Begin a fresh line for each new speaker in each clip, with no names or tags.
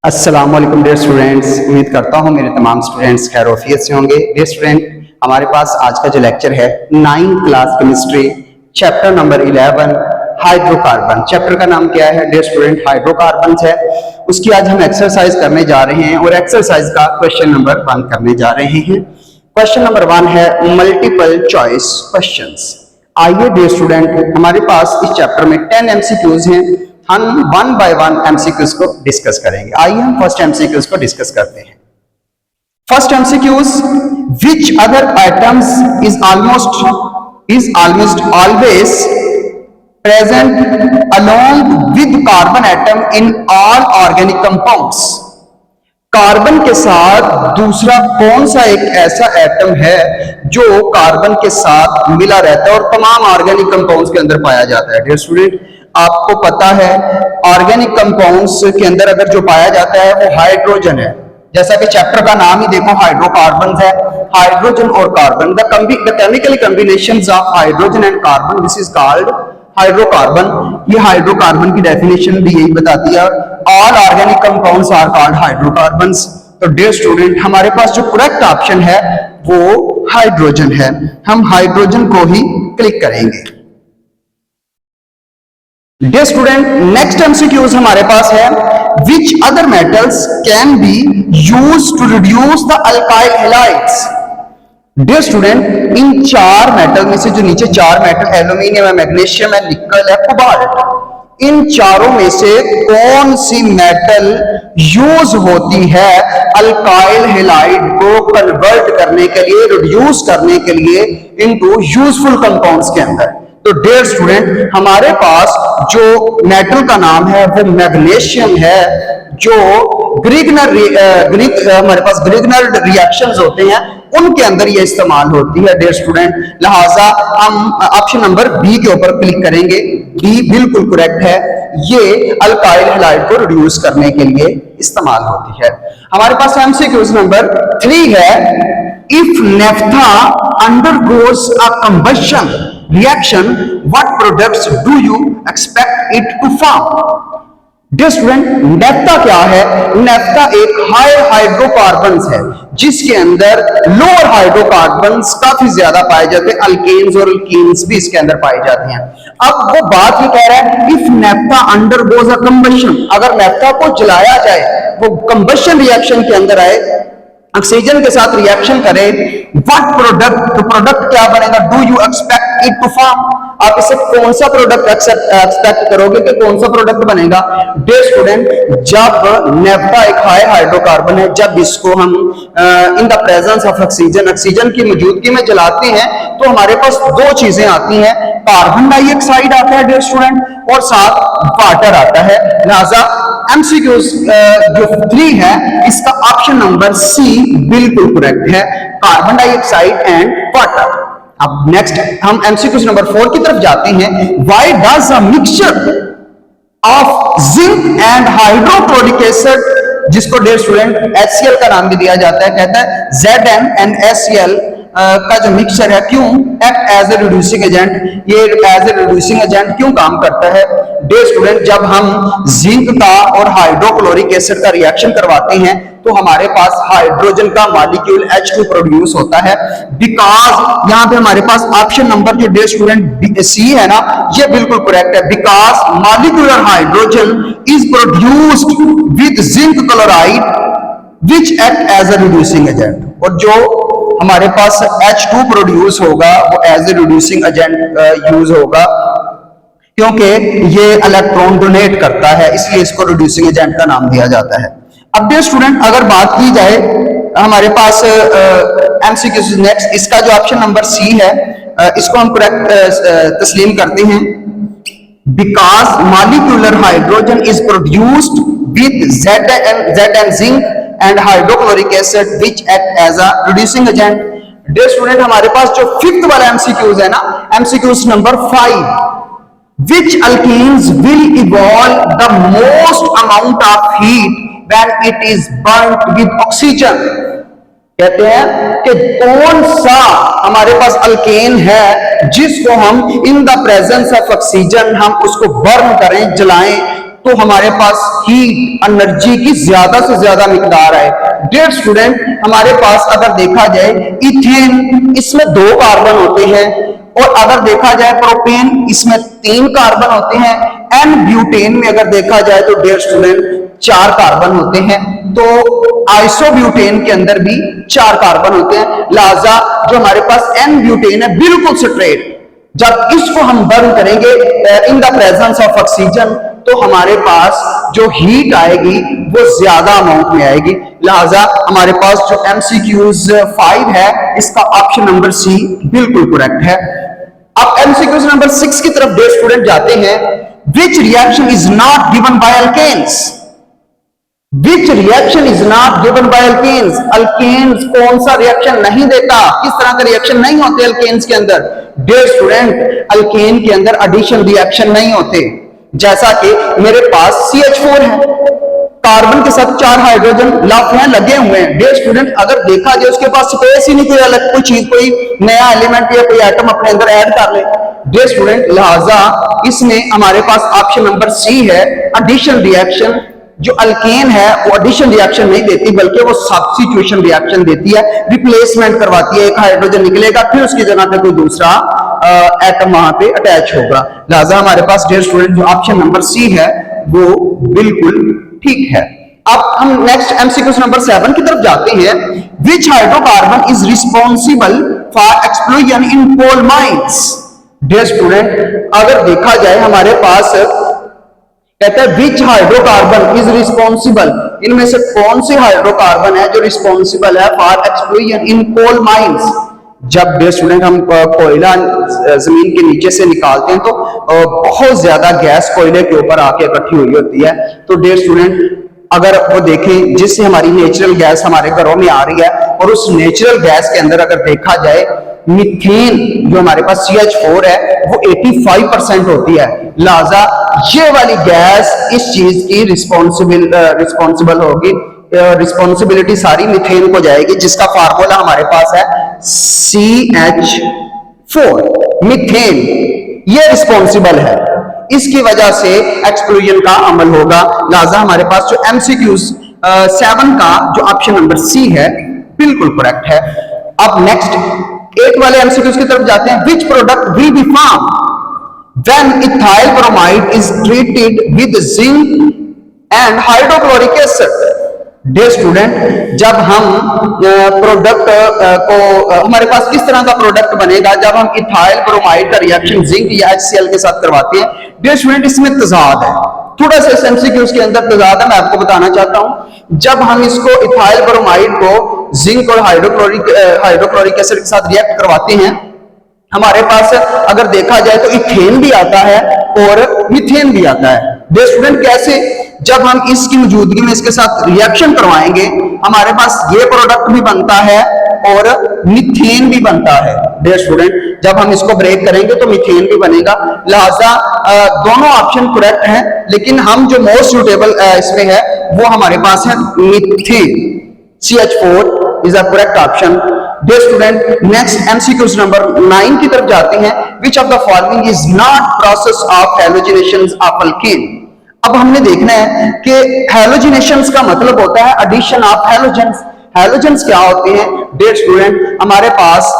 अस्सलाम वालेकुम dear students. उम्मीद करता हूँ मेरे तमाम स्टूडेंट्स खैर-ओ-आफियत से होंगे। डियर स्टूडेंट, हमारे पास आज का जो लेक्चर है 9th class chemistry chapter number 11 hydrocarbon. Chapter का नाम क्या है डियर स्टूडेंट? हाइड्रोकार्बन है। उसकी आज हम एक्सरसाइज करने जा रहे हैं और एक्सरसाइज का क्वेश्चन नंबर 1 करने जा रहे हैं। क्वेश्चन नंबर 1 है मल्टीपल चॉइस क्वेश्चंस। आइए डियर स्टूडेंट, हमारे पास इस चैप्टर में 10 एमसीक्यूज हैं। हम 1 बाय 1 एमसीक्यूज को डिस्कस करेंगे। आइए हम फर्स्ट एमसीक्यूज को डिस्कस करते हैं। First MCQs, which other atoms is almost always present along with carbon atom in all organic compounds? Carbon के साथ दूसरा कौन सा एक ऐसा एटम है जो कार्बन के साथ मिला रहता है और तमाम ऑर्गेनिक कंपाउंड्स के अंदर पाया जाता है? डियर स्टूडेंट, आपको पता है ऑर्गेनिक कंपाउंड्स के अंदर अगर जो पाया जाता है वो हाइड्रोजन है। जैसा कि चैप्टर का नाम ही देखो हाइड्रोकार्बन है। हाइड्रोजन और carbon, the chemical combinations of hydrogen and carbon, this is called hydrocarbon. ये हाइड्रोकार्बन की डेफिनेशन भी यही बताती है, all organic compounds are called hydrocarbons. तो डियर स्टूडेंट, हमारे पास जो करेक्ट ऑप्शन है वो हाइड्रोजन है। हम हाइड्रोजन को ही क्लिक करेंगे। डियर स्टूडेंट, नेक्स्ट एमसीक्यूज हमारे पास है which other metals can be used to reduce the alkyl halides? Dear student, इन 4 मेटल में से जो नीचे 4 मेटल एल्यूमिनियम है, मैग्नीशियम है, निकल है, कोबाल्ट, इन चारों में से कौन सी मेटल यूज होती है अल्काइल हैलाइड को कन्वर्ट करने के लिए, रिड्यूस करने के लिए इनटू यूजफुल कंपाउंड्स के अंदर? तो डियर स्टूडेंट, हमारे पास जो मेटल का नाम है वो मैग्नीशियम है, जो हमारे पास ग्रिग्नर रिएक्शंस होते हैं उनके अंदर ये इस्तेमाल होती है। डियर स्टूडेंट, लिहाजा हम ऑप्शन नंबर बी के ऊपर क्लिक करेंगे। बी बिल्कुल करेक्ट है, ये अल्काइल हैलाइड को रिड्यूस करने के लिए इस्तेमाल होती है। हमारे पास एमसीक्यूज नंबर 3 है, if naphtha undergoes a combustion reaction, what products do you expect it to form? Dear student, naphtha क्या है? नेफ्था एक हाई हाइड्रोकार्बन्स है जिसके अंदर लोअर हाइड्रोकार्बन्स काफी ज्यादा पाए जाते हैं, अल्केन्स और एल्कीन्स भी इसके अंदर पाए जाते हैं। अब वो बात ये कह रहा है if naphtha undergoes a combustion, अगर नेफ्था को जलाया जाए, वो कंबशन रिएक्शन के अंदर आए, ऑक्सीजन के साथ रिएक्शन करे, व्हाट प्रोडक्ट, तो प्रोडक्ट क्या बनेगा? Do you expect it to form? आप इसे कौन सा प्रोडक्ट एक्सपेक्ट करोगे कि कौन सा प्रोडक्ट बनेगा? डियर स्टूडेंट, जब नेफ्था एक हाई हाइड्रोकार्बन है, जब इसको हम in the presence of oxygen, oxygen की मौजूदगी में जलाते हैं तो हमारे पास 2 चीजें आती हैं, कार्बन डाइऑक्साइड आता है डियर स्टूडेंट, और साथ वाटर आता है। लिहाजा एमसीक्यूज जो 3 है इसका ऑप्शन नंबर सी बिल्कुल करेक्ट है, कार्बन डाइऑक्साइड एंड वाटर। अब नेक्स्ट हम एमसीक्यूज नंबर 4 की तरफ जाते हैं। Why does a mixture of zinc and hydrochloric acid, जिसको डियर स्टूडेंट HCl का नाम भी दिया जाता है, कहता है ZnNaCl का जो मिक्सचर है क्यों act as a reducing agent, ये एज ए रिड्यूसिंग एजेंट क्यों काम करता है? डियर स्टूडेंट, जब हम जिंक का और हाइड्रोक्लोरिक एसिड का रिएक्शन करवाते हैं तो हमारे पास हाइड्रोजन का मॉलिक्यूल H2 प्रोड्यूस होता है। बिकॉज यहाँ पे हमारे पास ऑप्शन नंबर जो डियर स्टूडेंट सी है ना, ये बिल्कुल करेक्ट है, because molecular hydrogen is produced with zinc chloride which act as a reducing agent, और जो हमारे पास H2 प्रोड्यूस होगा वो as a reducing agent use होगा, क्योंकि ये इलेक्ट्रॉन डोनेट करता है, इसलिए इसको रिड्यूसिंग एजेंट का नाम दिया जाता है। अब डियर स्टूडेंट, अगर बात की जाए हमारे पास एमसीक्यूज नेक्स्ट, इसका जो ऑप्शन नंबर सी है इसको हम करेक्ट तस्लीम करते हैं। Because molecular hydrogen is produced with Zn zinc and hydrochloric acid which act as a reducing agent। dear student, हमारे पास जो 5th वाला MCQs है ना, MCQs number 5, which alkenes will evolve the most amount of heat when it is burnt with oxygen? कहते हैं कि कौन सा हमारे पास अल्केन है जिसको हम in the presence of oxygen हम उसको बर्न करें, जलाएं, तो हमारे पास हीट एनर्जी की ज्यादा से ज्यादा मिकदार है। डियर स्टूडेंट, हमारे पास अगर देखा जाए इथेन, इसमें 2 कार्बन होते हैं, और अगर देखा जाए प्रोपेन, इसमें 3 कार्बन होते हैं। एन ब्यूटेन में अगर देखा जाए तो डियर स्टूडेंट 4 कार्बन होते हैं। तो आइसोब्यूटेन के अंदर भी 4 कार्बन होते हैं। लिहाजा जो हमारे पास एन ब्यूटेन है बिल्कुल स्ट्रेट, जब इसको हम बर्न करेंगे in the presence of oxygen, तो हमारे पास जो हीट आएगी वो ज्यादा अमाउंट में आएगी। लिहाजा हमारे पास जो MCQs 5 है, इसका ऑप्शन नंबर सी बिल्कुल करेक्ट है। अब MCQs नंबर 6 की तरफ डियर स्टूडेंट जाते हैं। Which reaction is not given by alkanes? Which reaction is not given by alkanes? Alkanes कौन सा रिएक्शन नहीं देता? किस तरह का रिएक्शन नहीं होते अल्केन्स के अंदर? डियर स्टूडेंट, अल्केन के अंदर एडिशन रिएक्शन नहीं होते। जैसा कि मेरे पास CH4 है, कार्बन के साथ 4 हाइड्रोजन लगे हुए हैं। डियर स्टूडेंट, अगर देखा जाए उसके पास स्पेस ही नहीं, कोई अलग कोई चीज, कोई नया एलिमेंट या कोई एटम अपने अंदर ऐड कर ले। डियर स्टूडेंट, लिहाजा इसमें हमारे पास ऑप्शन नंबर सी है, एडिशन रिएक्शन। जो अल्केन है वो एडिशन रिएक्शन नहीं देती, बल्कि वो सब्स्टिट्यूशन रिएक्शन देती है, रिप्लेसमेंट करवाती है। एक हाइड्रोजन निकलेगा, फिर उसकी जगह पे कोई दूसरा एटम वहां पे अटैच होगा। लिहाजा हमारे पास डियर स्टूडेंट जो ऑप्शन नंबर सी है वो बिल्कुल ठीक है। अब हम नेक्स्ट MCQ नंबर 7 की तरफ जाते हैं। Which hydrocarbon is responsible for explosion in coal mines? Dear student, अगर देखा जाए हमारे पास कहता है विच हाइड्रोकार्बन इज रिस्पॉन्सिबल, इनमें से कौन से हाइड्रोकार्बन है जो रिस्पॉन्सिबल है for explosion in coal mines? जब डियर स्टूडेंट हम कोयला जमीन के नीचे से निकालते हैं तो बहुत ज्यादा गैस कोयले के ऊपर आके इकट्ठी हुई होती है। तो डियर स्टूडेंट, अगर वो देखें जिससे हमारी नेचुरल गैस हमारे घरों में आ रही है, और उस नेचुरल गैस के अंदर अगर देखा जाए मीथेन जो हमारे पास CH4 है वो 85% होती है। लिहाजा ये वाली गैस इस चीज की रिस्पॉन्सिबल होगी, रिस्पॉन्सिबिलिटी सारी मीथेन को जाएगी, जिसका फार्मूला हमारे पास है CH4। मीथेन ये रिस्पॉन्सिबल है, इसकी वजह से एक्सप्लोजन का अमल होगा। लिहाजा हमारे पास जो MCQs 7 का जो ऑप्शन नंबर सी है बिल्कुल करेक्ट है। अब नेक्स्ट 8 वाले MCQs की तरफ जाते हैं। Which product will be form when ethyl bromide is treated with zinc and hydrochloric acid? Dear student, जब हम प्रोडक्ट को हमारे पास किस तरह का प्रोडक्ट बनेगा जब हम इथाइल ब्रोमाइड का रिएक्शन जिंक या HCl के साथ करवाते हैं? डियर स्टूडेंट, इसमें तजाद है, थोड़ा सा इस MCQs के अंदर तजाद है, मैं आपको बताना चाहता हूं। जब हम इसको इथाइल ब्रोमाइड को जिंक और हाइड्रोक्लोरिक एसिड के साथ रिएक्ट करवाते हैं, हमारे पास अगर देखा जाए तो इथेन भी आता है और मीथेन भी आता है। डियर स्टूडेंट, कैसे? जब हम इसकी मौजूदगी में इसके साथ रिएक्शन करवाएंगे, हमारे पास ये प्रोडक्ट भी बनता है और मीथेन भी बनता है। डियर स्टूडेंट, जब हम इसको ब्रेक करेंगे तो मीथेन भी बनेगा। लिहाजा दोनों ऑप्शन करेक्ट हैं, लेकिन हम जो मोस्ट सुटेबल इसमें है वो हमारे पास है methane. CH4 is a correct option. Dear student, next MCQs number 9 की तरफ जाते हैं। Which of the following is not process of halogenation of alkane? अब हमने देखना है कि हैलोजिनेशंस का मतलब होता है एडिशन ऑफ हैलोजेंस। हैलोजेंस क्या होते हैं? डियर स्टूडेंट, हमारे पास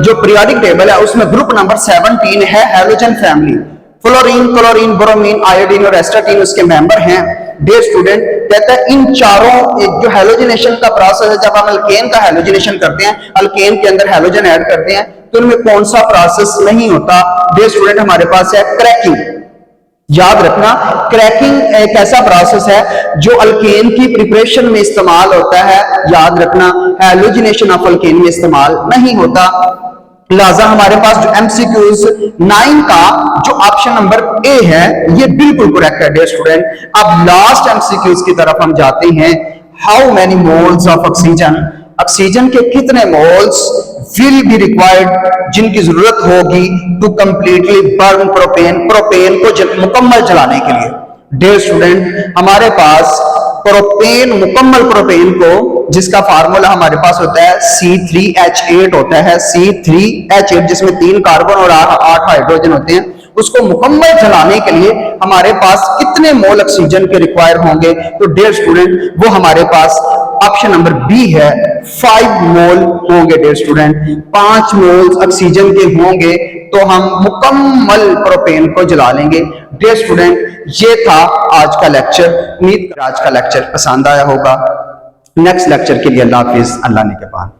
जो पीरियोडिक टेबल है उसमें ग्रुप नंबर 17 है halogen family. Fluorine, chlorine, bromine, iodine और एस्टाटीन उसके मेंबर हैं। डियर स्टूडेंट, कहता है इन चारों जो हैलोजिनेशन का प्रोसेस है, जब हम अल्केन का हैलोजिनेशन करते हैं, अल्केन के अंदर हैलोजन ऐड करते हैं, तो उनमें कौन सा प्रोसेस नहीं होता? डियर स्टूडेंट, हमारे पास है क्रैकिंग। याद रखना, क्रैकिंग एक ऐसा प्रोसेस है जो अल्केन की प्रिपरेशन में इस्तेमाल होता है। याद रखना, हैलोजिनेशन ऑफ अल्केन में इस्तेमाल नहीं होता। लिहाजा हमारे पास जो MCQs 9 का जो ऑप्शन नंबर ए है ये बिल्कुल करेक्ट है। डियर स्टूडेंट, अब लास्ट MCQs की तरफ हम जाते हैं। How many moles of oxygen? Oxygen के कितने मोल्स विल बी रिक्वायर्ड, जिनकी जरूरत होगी to completely burn propane, propane को मुकम्मल जलाने के लिए? डियर स्टूडेंट, हमारे पास प्रोपेन, मुकम्मल प्रोपेन को, जिसका फार्मूला हमारे पास होता है C3H8 होता है, C3H8, जिसमें 3 कार्बन और 8 हाइड्रोजन होते हैं, उसको मुकम्मल जलाने के लिए हमारे पास कितने मोल ऑक्सीजन के रिक्वायर होंगे? तो डियर स्टूडेंट, वो हमारे पास ऑप्शन नंबर बी है, 5 मोल होंगे डियर स्टूडेंट। 5 मोल ऑक्सीजन के होंगे तो हम मुकम्मल प्रोपेन को जला लेंगे। डियर स्टूडेंट, ये था आज का लेक्चर। उम्मीद कर आज का लेक्चर पसंद आया होगा। नेक्स्ट लेक्चर के लिए अल्लाह हाफिज, अल्लाह ने के पास।